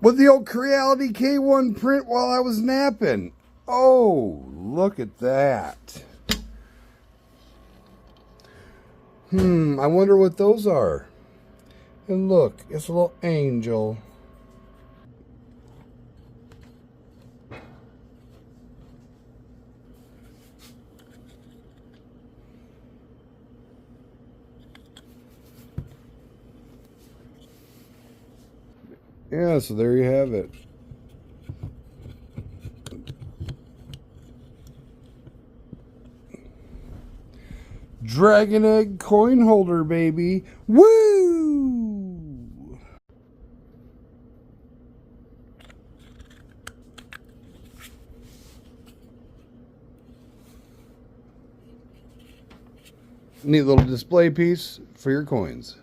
with the old Creality K1 print while I was napping. Oh, look at that. I wonder what those are. And look, it's a little angel. Yeah, so there you have it. Dragon egg coin holder, baby. Woo! Neat little display piece for your coins.